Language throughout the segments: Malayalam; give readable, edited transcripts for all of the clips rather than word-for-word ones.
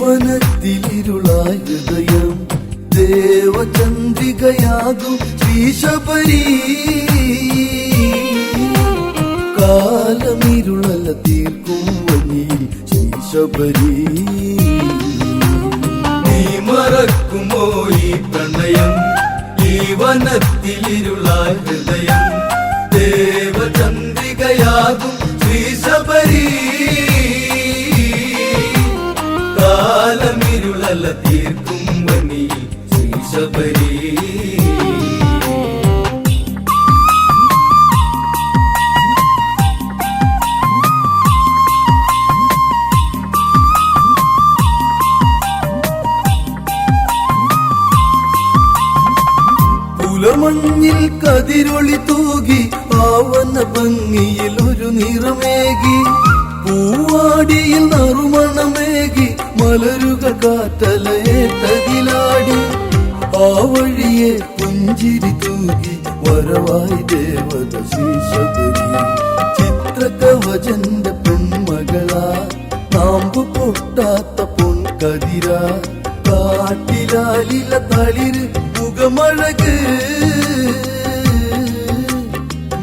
വനത്തിലിരുളായ ഹൃദയം ദേവചന്ദ്രികയാകും ശ്രീശബരി. കാലമിരുളല തീർക്കും വനിയിൽ ശ്രീശബരി. നീ മറക്കുമോ ഈ പ്രണയം, ഈ വനത്തിലിരുളായ ഹൃദയം ദേവചന്ദ്രികയാകും ശ്രീശബരി. കാലമിരുളല തീർക്കും വനിയിൽ ശ്രീശബരി. പുലമഞ്ഞിൽ കതിരൊളി തൂകി ആവന ഭംഗിയിൽ ഒരു നിറമേകി. പൂവാടിയിൽ നറുമണമേകി മലരുകൾ കാറ്റലയേറ്റതിലാടി. ആ വഴിയെ പുഞ്ചിരി തൂകി വരവായി ദേവത ശ്രീശബരി. ചിത്രകവചന്റെ പൊന്മകളാ നാമ്പു പൊട്ടാത്ത പൊൻകതിര. കാട്ടിലാലില തളിര് മുഖമഴക്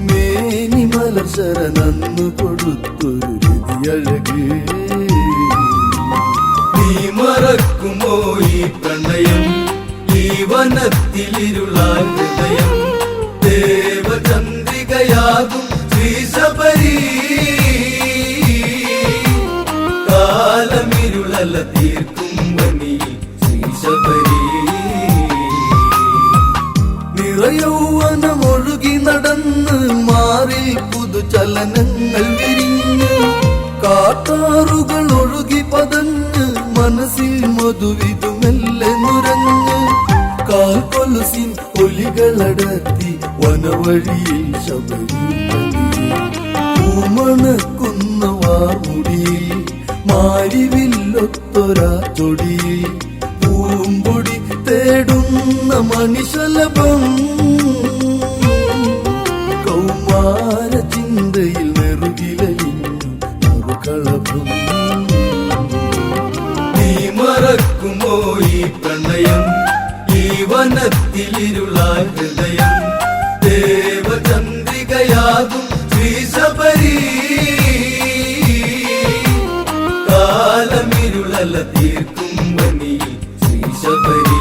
മേനി മലർശരനന്നു കൊടുത്തൊരു രതിയഴക്. നീ മറക്കുമോ ഈ പ്രണയം, ഈ വനത്തിലിരുളായ ഹൃദയം ദേവചന്ദ്രികയാകും ശ്രീശബരി. കാലമിരുളല തീർക്കും വനിയിൽ ശ്രീശബരി. നിറയൗവനമൊഴുകി നടന്ന് മാറിൽ പുതുചലനങ്ങൾ വിരിഞ്ഞ്. കാട്ടാറുകൾ ഒഴുകി പതഞ്ഞ് മനസ്സിൽ മധുവിധുമെല്ലെ നുരഞ്ഞ്. കാൽക്കൊലുസിൻ ഒലികളടത്തി വനവഴിയിൽ ശബരി. പൂമണക്കുന്ന വാർമുടിയിൽ മാരിവില്ലൊത്തൊരാ തൊടിയിൽ. പൂമ്പൊടി തേടുന്ന മണിശലഭം കൗമാര ചിന്തയിൽ നെറുകിലലിഞ്ഞു മറുകളഭം. നീ മറക്കുമോ ഈ പ്രണയം, ഈ വനത്തിലിരുളായ ഹൃദയം ദേവചന്ദ്രികയാകും ശ്രീശബരി. കാലമിരുളല തീർക്കും വനിയിൽ ശ്രീശബരി.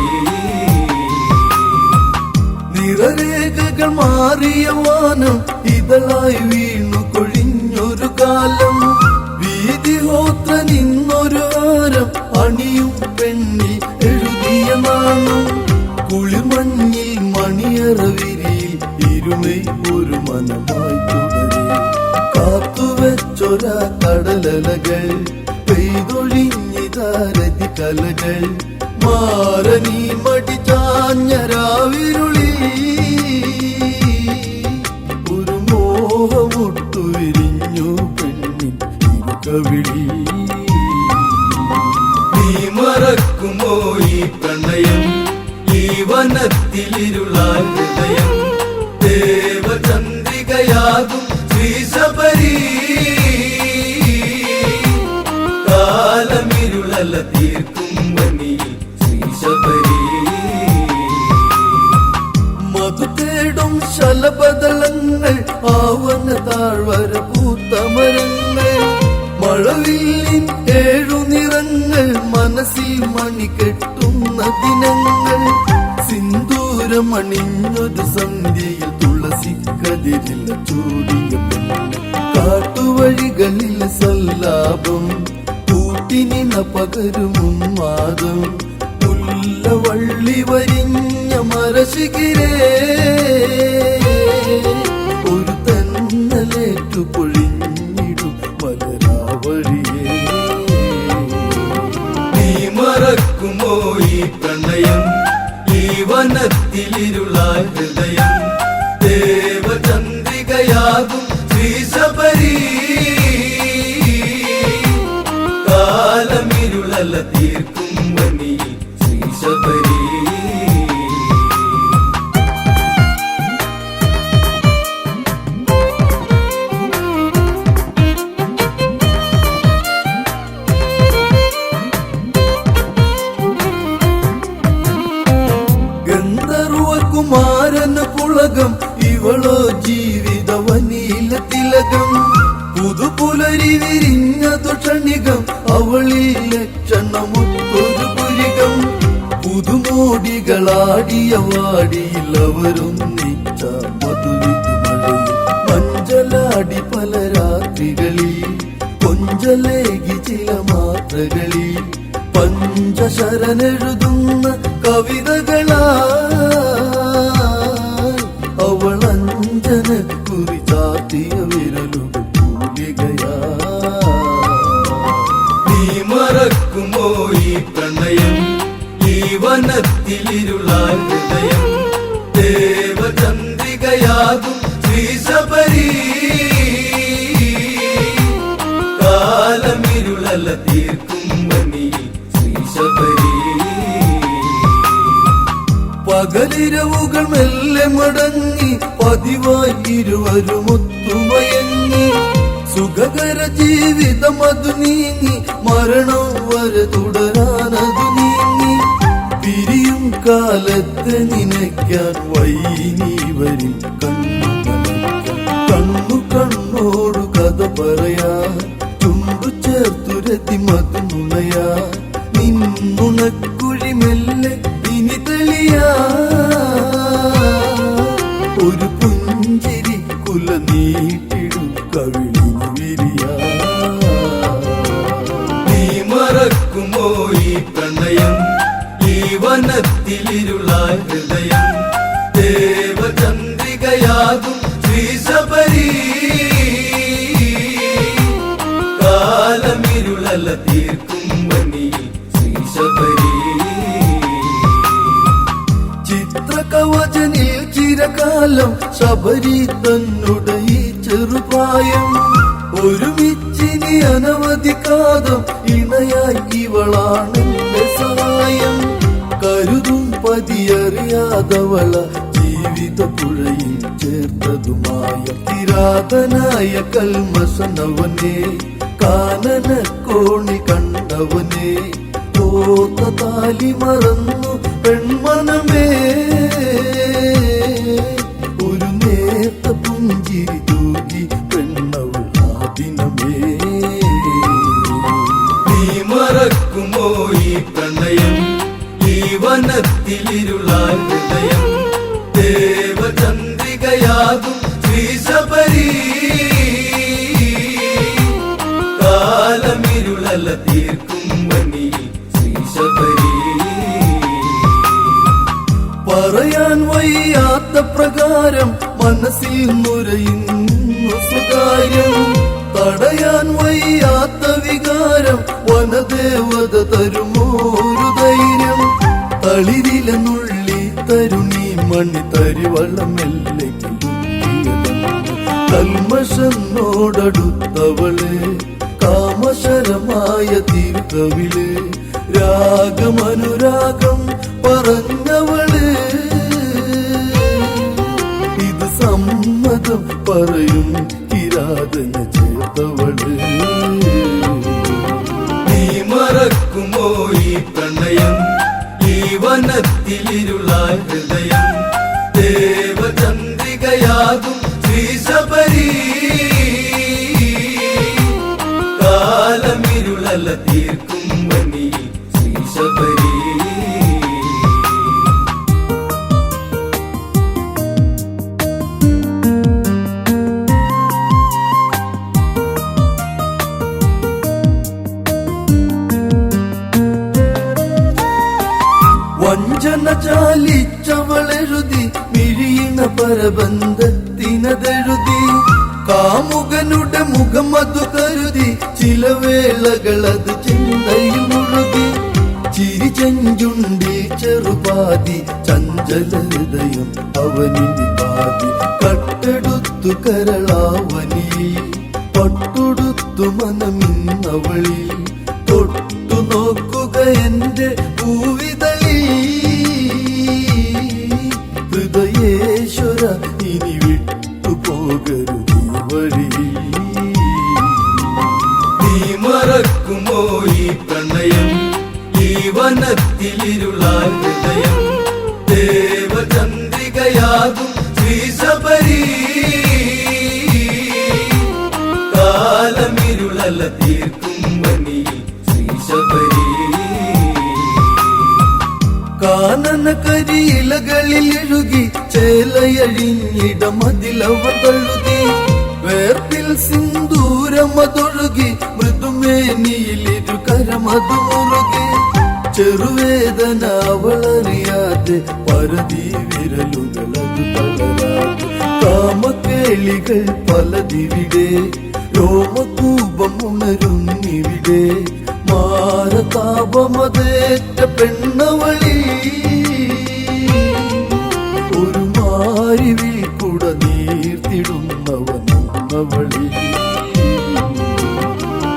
നിറരേഖകൾ മാറിയ വാനം ഇതളായി വീണു കൊഴിഞ്ഞൊരു കാലം. വീതിഹോത്ര നിന്നൊരു ആരം അണിയും പെണ്ണിൽ എഴുതിയ നാണം. കുളിമഞ്ഞിൽ മണിയറവിരിയിൽ ഇരുമൈ ഒരു മനമായി തുടരെ. കാത്തുവെച്ചൊരാ കടലലകൾ പെയ്തൊഴിഞ്ഞിതാരതി കലകൾ. മാറനീ മടിച്ചാഞ്ഞരാവിരുളി ഒരു മോഹമൊട്ടു വിരിഞ്ഞു പെണ്ണിൻ ഇരുകവിളി. നീ മറക്കുമോ ഈ പ്രണയം, ഈ വനത്തിലിരുളായ ഹൃദയം ദേവചന്ദ്രികയാകും ശ്രീശബരി. കാലമിരുളല തീർക്കും വനിയിൽ ശ്രീശബരി. മധു തേടും ശലഭദളങ്ങൾ ആവന താഴ്വര പൂത്തമരങ്ങൾ. മഴവില്ലിൻ ഏഴു നിറങ്ങൾ മനസ്സിൽ മണി കെട്ടുന്ന ദിനങ്ങൾ. സിന്ദൂരമണിഞ്ഞൊരു സന്ധ്യയിൽ തുളസി കതിരില ചൂടിയ പെണ്ണ്. കാട്ടുവഴികളിൽ സല്ലാപം കൂട്ടിനിണ പകരുമും മാതം. മുല്ലവള്ളി വരിഞ്ഞ മരശിഖിരേ ഒരു തന്നലേറ്റു പൊഴിഞ്ഞിടും മലരാവഴിയേ. നീ മറക്കുമോ ഈ പ്രണയം, ഈ വനത്തിലിരുളായ ഹൃദയം ദേവചന്ദ്രികയാകും ശ്രീശബരി. കാലമിരുളല തീർക്കും വനിയിൽ ശ്രീശബരി. മുഖമൂടികളാടിയ വാടിയിൽ അവരൊന്നിച്ച മധുവിധുമഴയിൽ മഞ്ചലാടി പല രാത്രികളിൽ കൊഞ്ചലേകി ചില മാത്രകളിൽ പഞ്ചശരനെഴുതുന്ന കവിതകളാ അവളഞ്ജന കുറിച്ചാത്തിയ വിരലുകൾ തൂലികയാ. നീ മറക്കുമോ ഈ പ്രണയം, ഈ വനത്തിലിരുളാൻ ഹൃദയം, ദേവചന്ദ്രികയാകും ശ്രീശബരി. കാലമിരുളല തീർക്കും വനി ശ്രീശബരി. പകലിരവുകൾ മെല്ലെ മടങ്ങി പതിവായി ഇരുവരും ഒത്തുമയങ്ങി സുഖകര ജീവിതം അതു നീങ്ങി മരണം വരെ തുടരാനതു നീങ്ങി. പിരിയും കാലത്തെ നിനയ്ക്കാൻ വൈനി വരും കണ്ണു കണ്ണോടു കഥ പറയാ ചുണ്ടു ചേർത്തുരത്തി മതു നുണയാ നിന്നുണക്കുഴി മെല്ലെ ഇനി തെളിയാ ഒരു പുഞ്ചിരി കുല നീട്ടിടു കവിളിന് വിരിയാ. നീ മറക്കുമോ ഈ പ്രണയം, ഈ വനത്തിലിരുളാൻ ഹൃദയം, ദേവചന്ദ്രികയാകും ശ്രീശബരി. കാലമിരുളല തീർക്കും വനി ശ്രീശബരി. ചിത്രകവചനിൽ ചിരകാലം ശബരി തന്നുടെ ഈ ചെറുപ്രായം ഒരുമിച്ചിനി അനവധി കാതം ഇണയായി ഇവളാണെന്റെ സഹായം. കരുതും പതിയറിയാതവള ജീവിത പുഴയിൽ ചേർത്തതുമായ കിരാതനായ കൽമസനവനെ കാനന കോണി കണ്ടവനെ തോത്ത താലി മറന്നു പെൺമനമേ ഒരു നേർത്ത പുഞ്ചിരി തൂകി പെണ്ണവൾ ആ ദിനമേ. നീ മറക്കുമോ ഈ പ്രണയം, ഈ വനത്തിലിരുളാൻ ഹൃദയം, ദേവചന്ദ്രികയാകും ശ്രീശബരി. കാലമിരുളല തീർക്കും വനി ശ്രീശബരി. പറയാൻ വയ്യാത്ത പ്രകാരം മനസ്സിൽ നുരയുന്നു സ്വകാര്യം തടയാൻ വയ്യാത്ത വികാരം വനദേവത തരുമോരു ധൈര്യം. തളിരില നുള്ളി തരുണി മണി തരിവളമെല്ലെ കൽമഷനോടടുത്തവള് കാമശരമായ തീർത്തവിള് രാഗമനുരാഗം പറഞ്ഞവള് ഇത് സമ്മതം പറയും കിരാതന ചേർത്തവള്. നീ മറക്കുമോ ഈ പ്രണയം, ഈ വനത്തിലിരുളാൻ ഹൃദയം, ദേവചന്ദ്രികയാകും ശ്രീശബരി. കാലമിരുളല തീർക്കും വനി ശ്രീശബരി. വഞ്ചന ചാലിച്ചവളെഴുതി മിഴിയണ പരബന്ധത്തിനതെഴുതി കാമുകനുടെ മുഖം അതു കരുതി ചില വേളകളത് ചിന്തയിൽ മുഴുകി. ചിരി ചെഞ്ചുണ്ടി ചെറുപാതി ചഞ്ചല ഹൃദയം അവനിനി പാതി കട്ടെടുത്തു കരളാവനി പട്ടുടുത്തു മനമിന്നവളി തൊട്ടു നോക്കുക എന്റെ പൂവിതളി. ഹൃദയേശ്വര ഇനി വിട്ടുപോകരുത് വഴി. നീ മറക്കുമോ ഈ പ്രണയം, ഈ വനത്തിലിരുളാൻ ഹൃദയം, ദേവചന്ദ്രികയാകും ശ്രീശബരി. കാലമിരുളല തീർക്കും വനി ശ്രീശബരി. കാനന കരിയിലകളിൽ എഴുകി ചേലയഴിഞ്ഞിടമതിലവർ തഴുകി വേർപ്പിൽ സിന്ദൂരമതൊഴുകി മൃദുമേനിയിലിരു കരമതു മുറുകി ചെറുവേദന അവളറിയാതെ പരതി വിരലുകളത് തളരാതെ കാമക്കേളികൾ പലതിവിടെ രോമകൂപം ഉണരുന്നിവിടെ മാരതാപമതേറ്റ പെണ്ണവളി ഒരു മാരിവിൽ കൂട നീർത്തിടുന്നവനവളി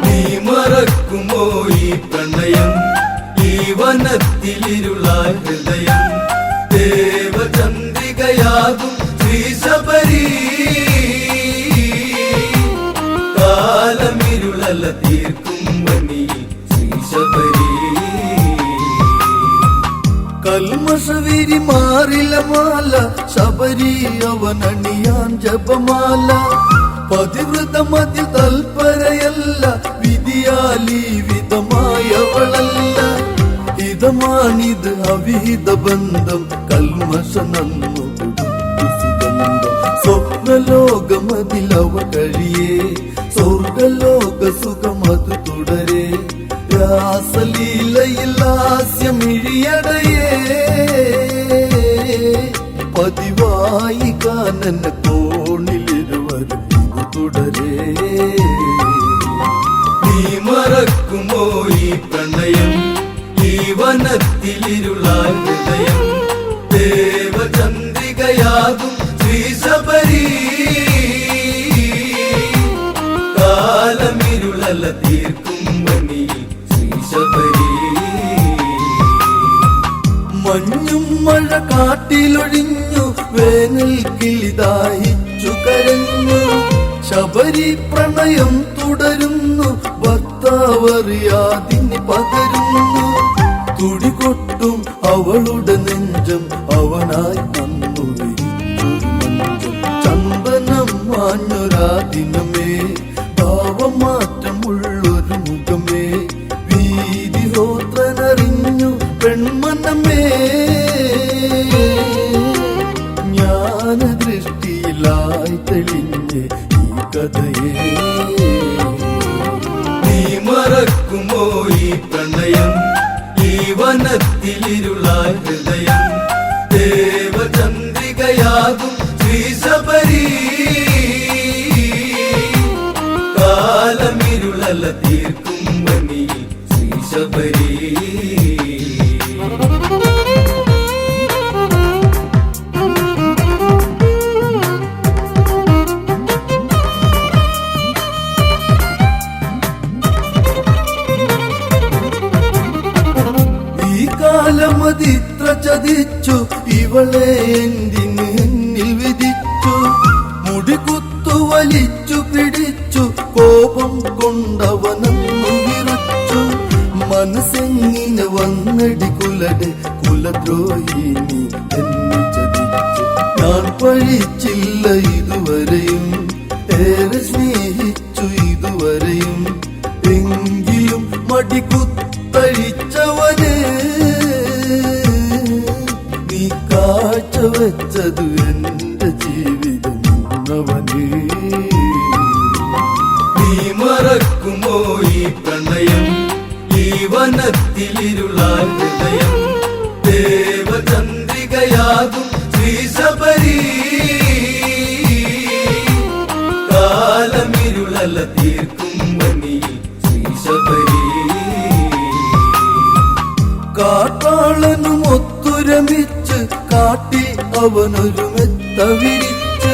നീ മറക്കുമോ ഈ പ്രണയം ഈ വനത്തിലിരുളായ ഹൃദയം ദേവചന്ദ്രികയാകും ശ്രീശബരി കാലമിരുളല തീർക്കും വനി ശ്രീശബരി കൽമഷവിരി മാറില മാല ശബരി അവനണിയാൻ ജപമാല പതിവൃതമതിൽ തൽപരയല്ല വിധിയാലി വിധമായവളല്ല ഹിതമാണിത് അവിഹിത ബന്ധം കൽമഷ നന്നു സുഗന്ധം സ്വപ്നലോകമതിലവ കഴിയേ സ്വർഗലോക സുഖമതു തുടരേ രാസലീലയിൽ ഹാസ്യമിഴിയടയേ പതിവായി കാനന കോണിലിരുവരും ഇത് തുടരേ നീ മറക്കുമോ ഈ പ്രണയം ഈ വനത്തിലിരുളായ ഹൃദയം ദേവചന്ദ്രികയാകും ശ്രീശബരി കാലമിരുളല തീർക്കും വനി ശ്രീശബരി മഞ്ഞും മഴ കാട്ടിലൊഴിഞ്ഞു വേനൽ കിളിതായിച്ചു കരഞ്ഞു ശബരി പ്രണയം തുടരുന്നു ഭർത്താവറിയാതിന് പകരുന്നു തുടികൊട്ടും അവളുടെ നെഞ്ചം അവനായി വന്നു വിരിച്ചൊരു മഞ്ചം ചന്ദനം മാഞ്ഞൊരാ ദിനമേ ഭാവമാറ്റമുള്ളൊരു മുഖമേ വീതിഹോത്രനറിഞ്ഞു പെൺമനമേ ജ്ഞാനദൃഷ്ടിയിലായി തെളിഞ്ഞ് ഈ കഥയെ നീ മറക്കുമോ ഈ പ്രണയം ഈ വനത്തിലിരുളായ ഹൃദയം ദേവചന്ദ്രികയാകും ശ്രീശബരി കാലമിരുളല തീർക്കും വനി ശ്രീശബരി കാലമതിത്ര ചതിച്ചു ഇവളെ എന്തിന് എന്നിൽ വിധിച്ചു മുടികുത്തു വലിച്ചു പിടിച്ചു കോപം കൊണ്ടവനന്നു വിറച്ചു മനസ്സെങ്ങിനെ വന്നടി കുലടെ കുലദ്രോഹിനി എന്നെ ചതിച്ചു ഞാൻ പഴിച്ചില്ല ഇതുവരെയും ഏറെ സ്നേഹിച്ചു ഇതുവരെയും എങ്കിലും മടികുത്തഴിച്ചവനെ നീ കാഴ്ച വെച്ചതു എന്റെ ജീവിതം അവനെ നീ മറക്കുമോ ഈ പ്രണയം ഈ വനത്തിലിരുളായ ഹൃദയം ദേവചന്ദ്രികയാകും ശ്രീശബരി കാലമിരുളല തീർക്കും വനി ശ്രീശബരി കാട്ടാളനും ഒത്തുരമിച്ച് കാട്ടിൽ അവനൊരു മെത്ത വിരിച്ച്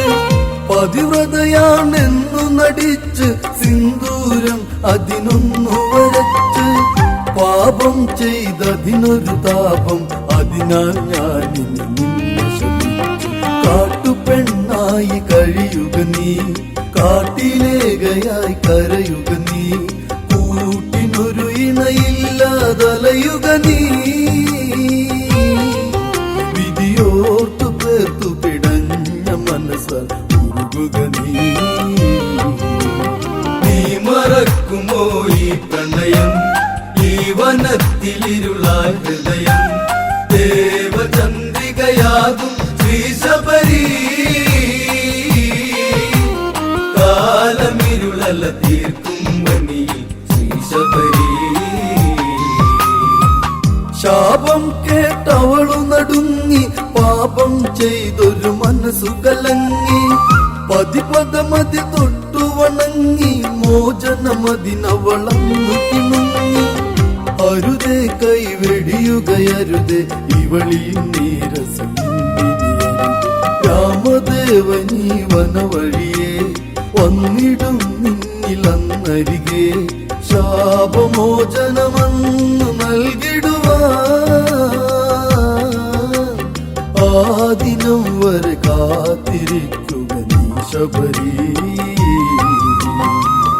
പതിവ്രതയാണെന്നു നടിച്ച് സിന്ദൂരം അതിനൊന്നു വരച്ച് പാപം ചെയ്തതിനൊരു താപം അതിനാൽ ഞാനിനി നിന്നെ ശപിച്ചു കാട്ടുപെണ്ണായി കഴിയുക നീ കാട്ടിലേകയായി കരയുക നീ കൂട്ടിനൊരു ഇണയില്ലാതലയുക നീ വിധിയോർത്തു പേർത്തു പിടഞ്ഞ മനസ്സാൽ ഉരുകുക നീ നീ മറക്കുമോ ഈ പ്രണയം ഈ വനത്തിലിരുളായ ഹൃദയം ദേവചന്ദ്രികയാകും ശാപം കേട്ടവളു നടുങ്ങി, പാപം ചെയ്തൊരു മനസ്സു കലങ്ങി, പതിപദമതി തൊട്ടു വണങ്ങി, മോചനമതിനവളന്നു കിണുങ്ങി. അരുതേ കൈവെടിയുകയരുതേ ഇവളീ നീരസം, രാമദേവനീ വനവഴിയേ വന്നിടും നിന്നിലന്നരികെ, ശാപമോചനമന്നു നൽകിടുവാൻ ആദിനം വരെ കാത്തിരിക്കുക നീ ശബരി.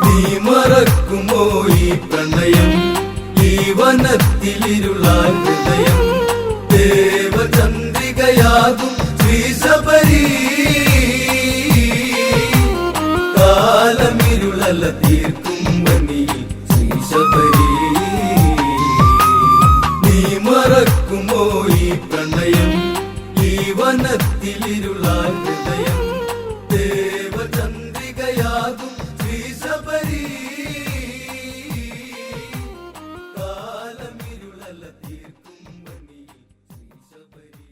നീ മറക്കുമോ ഈ പ്രണയം, ഈ വനത്തിലിരുളാൻ ഹൃദയം, ദേവചന്ദ്രികയാകും ശ്രീ ശബരി. കാലമിരുളല തീർക്കും വനിയിൽ ശ്രീ ശബരി. നീ മറക്കുമോ ഈ പ്രണയം, ഈ വനത്തിലിരുളാൻ ഹൃദയം, ദേവചന്ദ്രികയാകും ശ്രീ ശബരി. കാലമിരുളല തീർക്കും വനിയിൽ ശ്രീ ശബരി.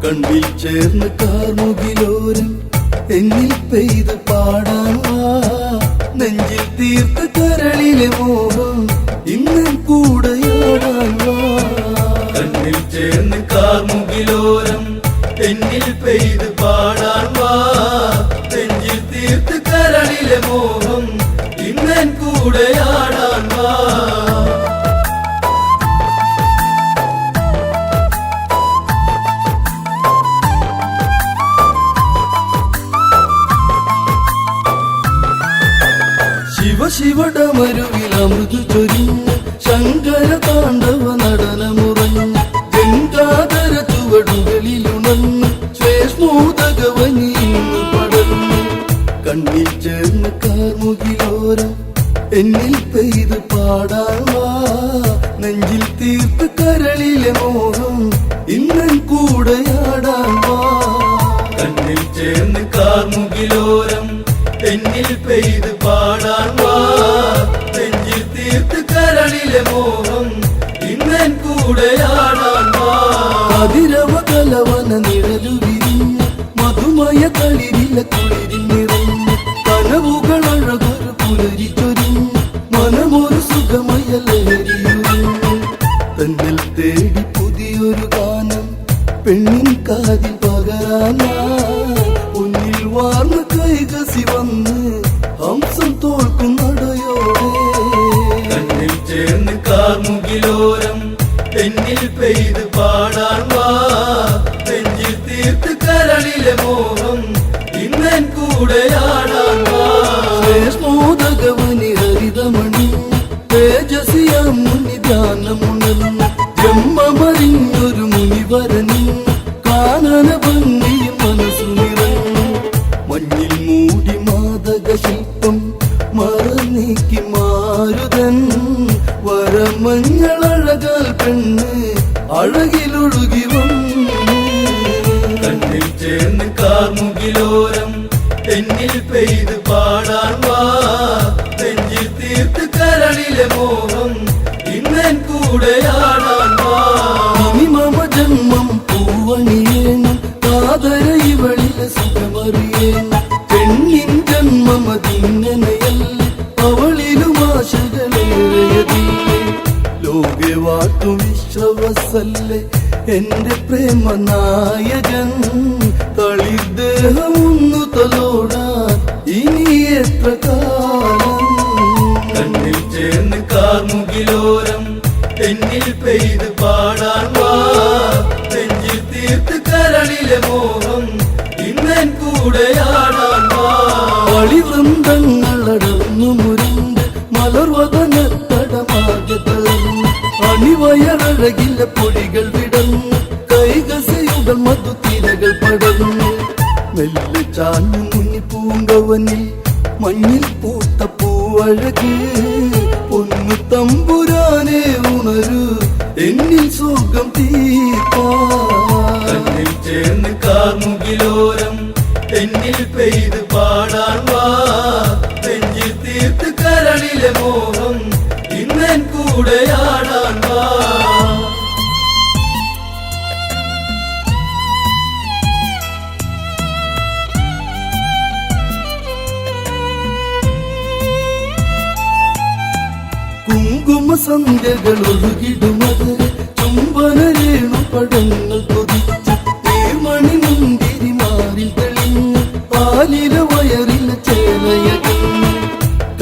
കണ്ണിൽ ചേർന്ന് കാർമുകിലോരം എന്നിൽ പെയ്ത് പാടാൻ വാ, നെഞ്ചിൽ തീർത്ത കരളിലെ മോഹം ഇന്നും കൂടെയാടാൻ വാ. കണ്ണിൽ ചേർന്ന് കാർമുകിലോരം എന്നിൽ പെയ്ത് പാടാൻ വാ, നെഞ്ചിൽ തീർത്ത് കരളിലെ മോഹം ഇന്നൻ കൂടെയാടാൻ വാ. ശിവശിവടമരുവിലമൃദു ചൊരിഞ്ഞ് ശങ്കര താണ്ഡവ നടനമുറഞ്ഞ്, ഗംഗാധര ചുവടുകളിലുണർന്ന് ശ്വേഷ്മോദകവനിന്ന് പടർന്ന്. കണ്ണിൽ ചേർന്ന് കാർമുകിലോരം എന്നിൽ പെയ്ത് പാടാൻ വാ, നെഞ്ചിൽ തീർത്ത് കരളിലെ മോഹം ഇന്നൻ കൂടെയാടാൻ വാ. കണ്ണിൽ ചേർന്ന് കാർമുകിലോരം എന്നിൽ പെയ്ത് പാടാൻ വാ, നെഞ്ചിൽ തീർത്ത് കരളിലെ മോഹം ഇന്നൻ കൂടെയാടാൻ വാ. അതിരവ കലവന നിഴലു വിരിഞ്ഞ് മധുമയ കളിരില കുളിരിൽ നിറഞ്ഞ്, കനവുകൾ അഴകൊരു പുലരി ചൊരിഞ്ഞ് മനമൊരു സുഖമയ ലഹരിയുരിഞ്ഞ്. തന്നിൽ തേടി പുതിയൊരു ഗാനം പെണ്ണിൻ കാതിൽ പകരാനായി, മുന്നിൽ വാർന്ന കൈകസി വന്ന് ഹംസം തോൽക്കും നടയോടെ. കണ്ണിൽ ചേർന്ന് കാർമുകിലോരം എന്നിൽ പെയ്ത് പാടാൻ വാ, നെഞ്ചിൽ തീർത്ത് കരളിലെ മോഹം ഇന്നൻ കൂടെയാടാൻ വാ. ശ്വേഷ്മോദകവനി ഹരിതമണി തേജസിയാം മുനി ധ്യാനമുണർന്ന്, ബ്രഹ്മമറിഞ്ഞൊരു മുനിവരനി കാനന ഭംഗിയും മനസ്സു നിറഞ്ഞു. മഞ്ഞിൽ മൂടി മാതക ശില്പം മറനീക്കി മാരുതൻ, വരമഞ്ഞളഴകാൽ പെണ്ണ് അഴകിലൊഴുകി വന്നു. കണ്ണിൽ ചേർന്ന് കാർമുകിലോരം എന്നിൽ പെയ്ത് പാടാൻ വാ, നെഞ്ചിൽ തീർത്ത് കരളിലെ മോഹം ഇന്നൻ കൂടെയാടാൻ വാ. ഇനി മമ ജന്മം പൂവണിയേണം, കാതര ഇവളിലെ സുഖമറിയേണം. പെണ്ണിൻ ജന്മമതിങ്ങനെയല്ല, അവളിലും ആശകളേറെയതില്ലേ. ലോകെ വാട്ടു വിശ്വവസല്ലേ എന്റെ പ്രേമ നായകൻ, തളിർദേഹമൊന്നു തലോടാൻ ഇനി എത്ര കാലം. കണ്ണിൽ ചേർന്ന് കാർമുകിലോരം എന്നിൽ പെയ്ത് പാടാൻ വാ നെഞ്ചിൽ തീർത്ത് കരളിലെ മോഹം ഇന്നൻ കൂടെയാടാൻ വാ കളിവൃന്ദങ്ങളടർന്നു മുരുണ്ട് മലർവദനത്തടമാകെ തളർന്നു അണിവയറഴകില്ല പൊടികൾ വിടർന്നു കൈകസയുകൾ മധുത്തിരകൾ പടർന്നു മെല്ലെ ചാഞ്ഞു മുന്നി പൂങ്കവനിൽ മഞ്ഞിൽ പൂത്ത പൂവഴക് പൊന്നു തമ്പുരാനെ ഉണരൂ എന്നിൽ സ്വർഗം കണ്ണിൽ ചേർന്ന് കാർമുകിലോരം എന്നിൽ പെയ്ത് പാടാൻ വാ നെഞ്ചിൽ തീർത്ത് കരളിലെ മോഹം ഇന്നൻ കൂടെയാടാൻ വാ കുങ്കുമ സന്ധ്യകൾ ഒഴുകിടുമത് ചുംബനരേണു പടങ്ങൾ കൊതിച്ച് തേമണി മുന്തിരി മാറിൽ തെളിഞ്ഞ് പാലില വയറില ചേലയകന്ന്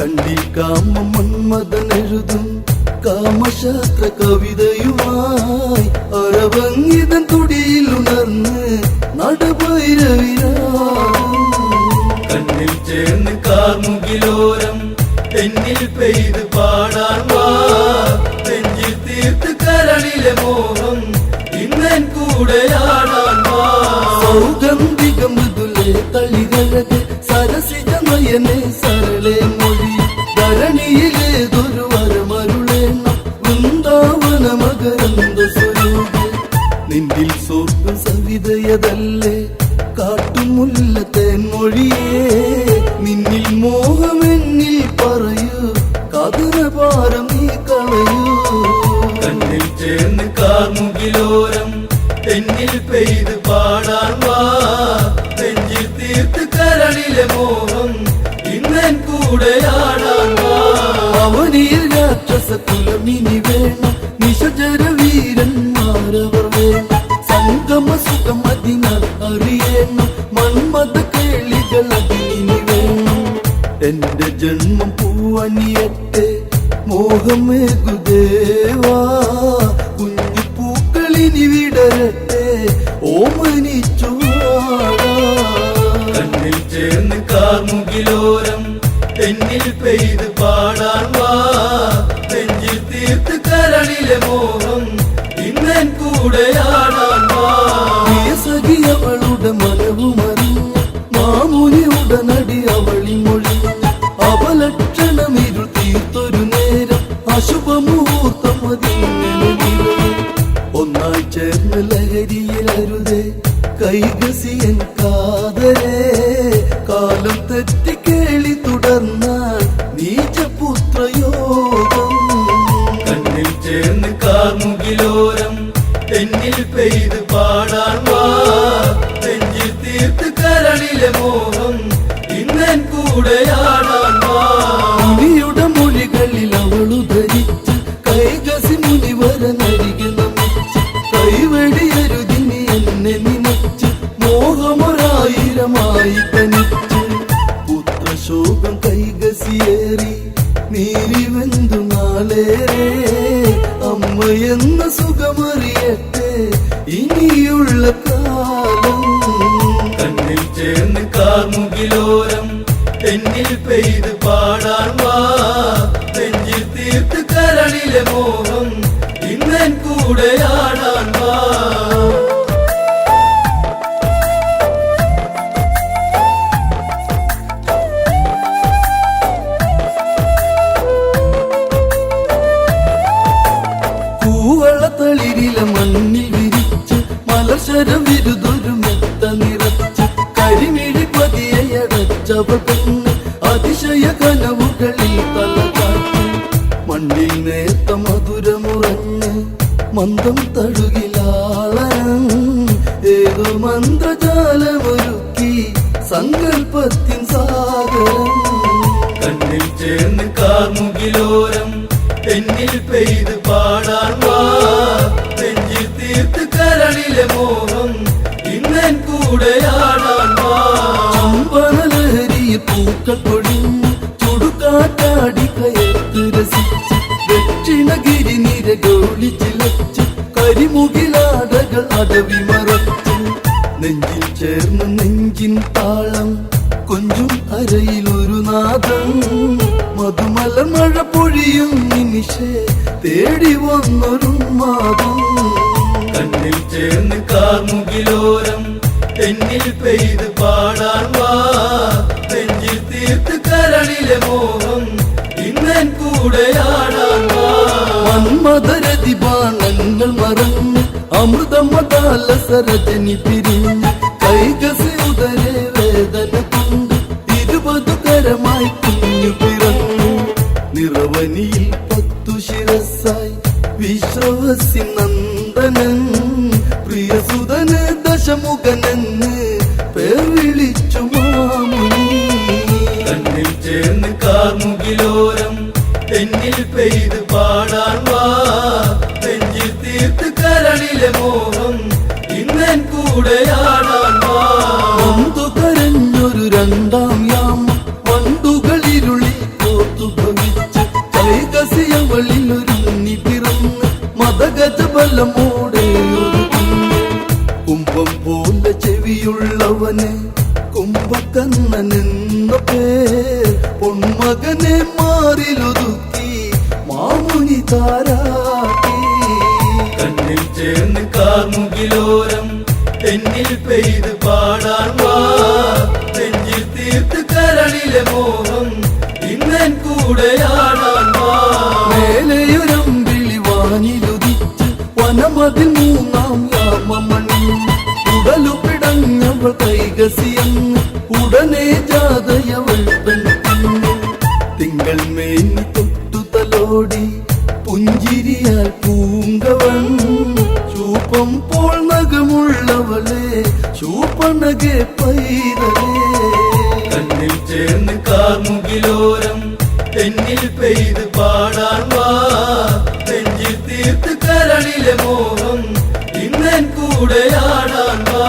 കണ്ടിൽ കാമ മന്മഥനെഴുതും കാമശാസ്ത്ര കവിതയുമായി അരവങ്ങിതൻ തുടിയിൽ ഉണർന്ന് നടഭൈരവിരാം കണ്ണിൽ ചേർന്ന് കാർമുകിലോരം എന്നിൽ പെയ്ത് പാടാൻ വാ നെഞ്ചിൽ തീർത്ത് കരളിലെ മോഹം ഇന്നൻ കൂടെയാടാൻ വാ സൗഗന്ധിക മൃദുലേ തളികഴക് സരസിജ നയനെ സരളെ മൊഴി ധരണിയിലേതൊരു വരമരുളേണ വൃന്ദാവന മകരന്ദ സ്വരൂപ നിന്നിൽ സ്വർഗ സവിതയതല്ലേ കാട്ടുമുല്ല തേൻമൊഴിയേ നിന്നിൽ മോഹമെന്നിൽ പറയൂ കഥനഭാരം നീ കളയൂ കണ്ണിൽ ചേർന്ന് കാർമുകിലോരം എന്നിൽ പെയ്ത് പാടാൻ വാ നെഞ്ചിൽ തീർത്ത് കരളിലെ മോഹം ഇന്നൻ കൂടെയാടാൻ വാ അവനിൽ രാക്ഷസ കുലമിനി വേണം നിശചര വീരന്മാരവർ വേണം സംഗമ സുഖം അതിനാൽ അറിയണം മന്മത കേളികൾ അതിനി വേണം എന്റെ ജന്മം പൂവണിയട്ടെ മോഹമേകുദേവാ കുഞ്ഞു പൂക്കളിനി വിടരട്ടെ ഓമനിച്ചു കണ്ണിൽ ചേർന്ന് കാർമുകിലോരം എന്നിൽ പെയ്ത് പാടാൻ വാ നെഞ്ചിൽ തീർത്ത് കരളിലെ മോഹം ഇന്നൻ കൂടെയാടാൻ വാ സഖിയവളുടെ മനവുമറിഞ്ഞ് മാമുനി ഉടനടി അവളി മൊഴിഞ്ഞ് അവലക്ഷണമിരു തീർത്തൊരു നേരം അശുഭമുഹൂർത്തം അതിങ്ങനെ ഒന്നായി ചേർന്ന് ലഹരിയിലരുതേ കൈകസിയൻ കാതരേ കാലം തെറ്റി കേളി തുടർന്നാൽ നീചപുത്രയോഗം കണ്ണിൽ ചേർന്ന് കാർമുകിലോരം എന്നിൽ പെയ്ത് പാടാൻ വാ നെഞ്ചിൽ തീർത്ത് കരളിലെ മോഹം ഇന്നൻ കൂടെയാടാൻ വാ മുനിയുടെ മൊഴികളിൽ അവളു ധരിച്ച് കൈകസി മുനിവരനരികെ നമിച്ച് കൈവെടിയരുതിനി എന്നെ നിനച്ച് മോഹമൊരായിരമായി തനിച്ച് പുത്രശോകം കൈകസിയേറി നീരിവെന്തു നാളേറെ അമ്മയെന്ന സുഖമറിയട്ടെ ഇനിയുള്ള കാലം കണ്ണിൽ ചേർന്ന് കാർമുകിലോരം എന്നിൽ പെയ്ത് പാടാൻ വാ നെഞ്ചിൽ തീർത്ത് കരളിലെ മോഹം ഇന്നൻ കൂടെയാടാൻ വാ കൂവളത്തളിരില മണ്ണിൽ വിരിച്ച് മലശരം വിരുതൊരു മെത്ത നിറച്ച് കരിമിഴി പതിയടച്ചവൾ പെണ്ണ് അതിശയ കനവുകളിൽ തല കാട്ടി മണ്ണിൽ നേർത്ത മധുരമുറഞ്ഞ് മന്ദം തഴുകിലാളനം ഏതോ മന്ത്രജാലമൊരുക്കി സങ്കൽപ്പത്തിൻ സാഗരം കണ്ണിൽ ചേർന്ന് കാർമുകിലോരം എന്നിൽ പെയ്ത് പാടാൻ വാ നെഞ്ചിൽ തീർത്ത് കരളിലെ മോഹം ഇന്നൻ കൂടെയാടാൻ വാ ചുംബനലഹരിയിൽ പൂക്കൾ പൊടിഞ്ഞ് ചുടുകാറ്റാടി കയത്ത് രസിച്ച് ദക്ഷിണഗിരി നിരകളുടെ മാമാതും കണ്ണിൽ ചേർന്ന് കാർമുകിലോരം എന്നിൽ പെയ്ത് പാടാൻ വാ നെഞ്ചിൽ തീർത്ത് കരളിലെ മോഹം ഇന്നൻ കൂടെയാടാൻ വാ മന്മദരതി ബാണങ്ങൾ മറന്ന് അമൃതമദാലസരജനി പിരിഞ്ഞ് കൈകസി ഉദരെ വേദന കൊണ്ട് 20 കരമായി കുഞ്ഞു പിറന്നു നിറവനിയിൽ 10 ശിരസായി വിശ്രവസി നന്ദനൻ പ്രിയസുതന് ദശമുഖനെന്ന് പേർ വിളിച്ചു മാമുനി കണ്ണിൽ ചേർന്ന് കാർമുകിലോരം എന്നിൽ പെയ്ത് പാടാൻ വാ നെഞ്ചിൽ തീർത്ത് കരളിലെ മോഹം ഇന്നൻ കൂടെയാടാൻ വാ ഒന്നു കരഞ്ഞൊരു രണ്ടാം യാമം വണ്ടുകളിരുളി കോർത്തു ഭവിച്ച് കൈകസിയവളിലൊരുങ്ങി പിറന്ന് മതഗജബലമോടെ ഒരു കുഞ്ഞ് കുംഭം പോലെ ചെവിയുള്ളവനെ കുംഭകർണനെന്ന പേർ പൊന്മകനെ മാറിലൊതുക്കി മാമുനി താരാട്ടി കണ്ണിൽ ചേർന്ന് കാർമുകിലോരം എന്നിൽ പെയ്ത് പാടാൻ വാ നെഞ്ചിൽ തീർത്ത് കരളിലെ മോഹം ഇന്നൻ കൂടെയാടാൻ വാ മേലെയൊരമ്പിളി വാനിലുദിച്ച് വനമതിൽ 3-ാം യാമമണി ഉടലു പിടഞ്ഞവൾ കൈകസിയെന്ന് ഉടനെ ജാതയവൾ പെൺകുഞ്ഞ് തിങ്കൾ മേനി തൊട്ടു തലോടി പുഞ്ചിരിയാൽ പൂങ്കവൻ ചൂപ്പം പോൾ നഖമുള്ളവളെ ചൂപ്പണകെ പൈതലേ കണ്ണിൽ ചേർന്ന് കാർമുകിലോരം എന്നിൽ പെയ്ത് പാടാൻ വാ നെഞ്ചിൽ തീർത്ത് കരളിലെ മോഹം ഇന്നൻ കൂടെയാടാൻ വാ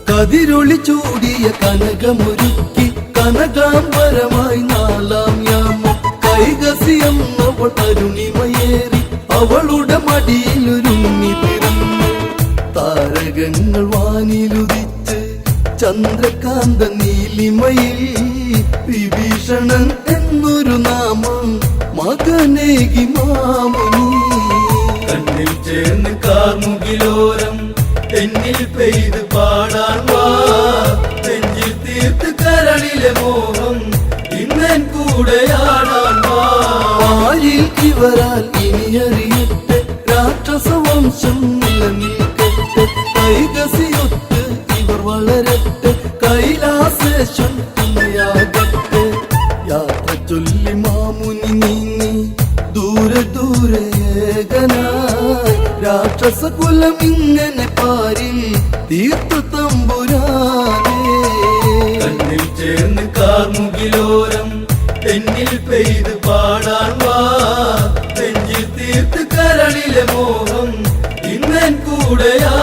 കതിരൊളി ചൂടിയ കനകമൊരുക്കി കനകാംബരമായി 4-ാം യാമം കൈകസിയെന്നവൾ അരുണിമയേറി അവളുടെ മടിയിലൊരുങ്ങി പിറന്നു താരകങ്ങൾ വാനിലുദിച്ച് ചന്ദ്രകാന്ത നീലിമയിൽ വിഭീഷണൻ എന്നൊരു നാമം മകനേകി മാമുനി കണ്ണിൽ ചേർന്ന് കാർമുകിലോരം എന്നിൽ പെയ്ത് പാടാൻ വാ നെഞ്ചിൽ തീർത്ത് കരളിലെ മോഹം ഇന്നൻ കൂടെയാടാൻ വാ ആരിൽ ഇവരാൽ ഇനിയറിയട്ടെ രാക്ഷസവംശം നിലനിൽക്കട്ടെ കൈകസിയൊത്ത് ഇവർ വളരട്ടെ കൈലാസേശ്വൻ തുണയാകട്ടെ യാത്ര ചൊല്ലി മാമുനി നീങ്ങി ദൂരെ ദൂരെ ഏകനായി രാക്ഷസകുലം ഇങ്ങനെ പാരിൽ തീർത്തു തമ്പുരാനേ കണ്ണിൽ ചേർന്ന് കാർമുകിലോരം എന്നിൽ പെയ്ത് പാടാൻ വാ നെഞ്ചിൽ തീർത്ത് കരളിലെ മോഹം ഇന്നൻ കൂടെയാ